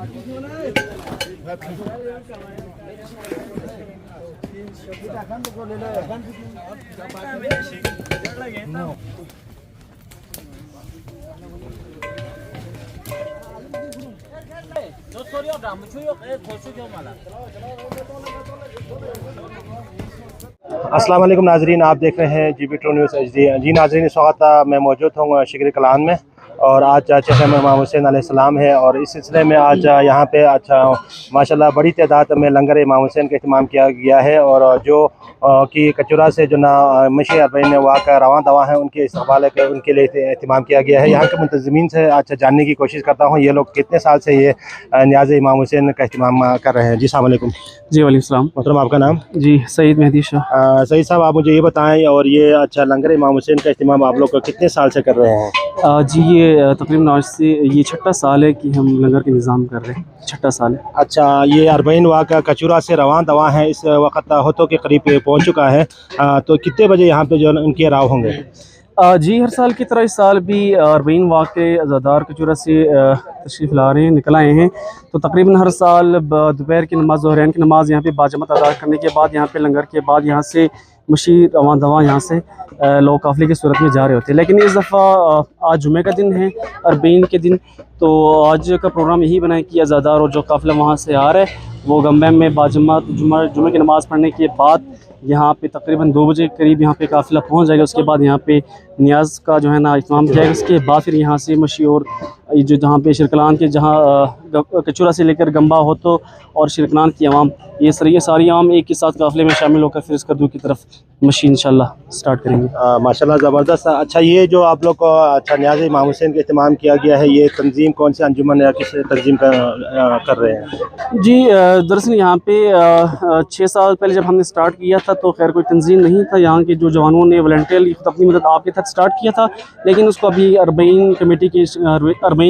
अस्सलाम वालेकुम नाजरीन, आप देख रहे हैं GB2 न्यूज़ HD। जी नाजरीन, इस वक्त मैं मौजूद हूँ शिगर कलान में और आज चचा इमाम हुसैन अलैहिस्सलाम है और इस सिलसिले में आज यहाँ पे माशाल्लाह बड़ी तादाद में लंगर इमाम हुसैन का अहतमाम किया गया है और जो कि कचूरा से जो ना मशी अरबईन वाक़ रवां दवा है उनके इस्तक़बाल के उनके लिए अहतमाम किया गया है। यहाँ के मुंतज़मीन से अच्छा जानने की कोशिश करता हूँ ये लोग कितने साल से ये न्याज़ इमाम हुसैन का अहतमाम कर रहे हैं। जी अस्सलाम वालेकुम। जी वालेकुम सलाम। मोहतरम, आपका नाम? जी सईद मेहदी शाह। सईद साहब, आप मुझे ये बताएं और ये अच्छा लंगर इमाम हुसैन का अहतमाम आप लोग कितने साल से कर रहे हैं? जी ये तकरीबन आज से ये छठा साल है कि हम लंगर का निज़ाम कर रहे हैं, छठा साल है। अच्छा, ये अरबईन वाक़ कचूरा से रवां दवा है, इस वक्त होतों के करीब पहुंच चुका है, तो कितने बजे यहाँ पे जो उनके राव होंगे? जी हर साल की तरह इस साल भी अरबईन वाक़ अज़ादार कचूरा से तशरीफ़ ला रहे हैं, निकल आए हैं। तो तकरीबन हर साल दोपहर की नमाज़ ज़ोहरैन की नमाज़ यहाँ पे बाजमात अदा करने के बाद यहाँ पे लंगर के बाद यहाँ से मशी रवां दवा यहाँ से लोग काफ़िले की सूरत में जा रहे होते हैं। लेकिन इस दफ़ा आज जुमे का दिन है, अरबईन के दिन, तो आज का प्रोग्राम यही बना है कि अज़ादार और जो काफ़िला वहाँ से आ रहा है वो गम्बे में बाजमात जुमे की नमाज़ पढ़ने के बाद यहाँ पे तकरीबन 2 बजे के करीब यहाँ पे काफ़िला पहुँच जाएगा। उसके बाद यहाँ पे नियाज़ का जो है ना इत्माम किया जाएगा। उसके बाद फिर यहाँ से मशी और जो जहाँ पे शिरकलान के जहाँ कचूरा से लेकर गंबा हो तो और शिरकलान की आवाम ये सारी आवाम एक ही साथ काफ़िले में शामिल होकर फिर इसका की तरफ मशी इंशाल्लाह स्टार्ट करेंगे। माशाल्लाह ज़बरदस्त। अच्छा, ये जो आप लोग को अच्छा न्याज़ इमाम हुसैन का इत्माम किया गया है, ये तंजीम कौन सी अंजुमन या किस तंजीम कर रहे हैं? जी दरअसल यहाँ पे 6 साल पहले जब हमने स्टार्ट किया था तो खैर कोई तंजीम नहीं था। यहाँ के जो जवानों ने वॉलंटियरली खुद अपनी मदद आपके तहत स्टार्ट किया था, लेकिन उसको अभी अरबईन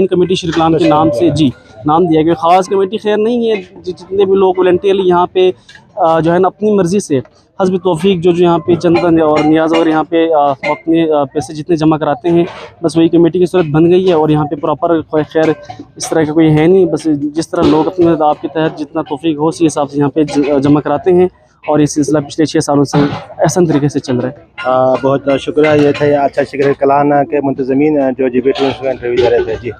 कमेटी शिरकलान के नाम से जी नाम दिया गया। ख़ास कमेटी खैर नहीं है, जितने भी लोग वॉलंटियरली यहाँ पे जो है ना अपनी मर्ज़ी से हस्ब तौफीक जो यहाँ पे चंदन और नियाज़ और यहाँ पे अपने पैसे जितने जमा कराते हैं, बस वही कमेटी की सूरत बन गई है। और यहाँ पे प्रॉपर खैर इस तरह का कोई है नहीं, बस जिस तरह लोग अपनी मदद आपके तहत जितना तौफीक हो उसी हिसाब से यहाँ पे जमा कराते हैं और ये सिलसिला पिछले 6 सालों से ऐसा तरीके से चल रहा है। बहुत शुक्रिया। ये थे अच्छा शिगर कलान के मुंतज़मीन जो GB2 इंटरव्यू दे रहे थे। जी।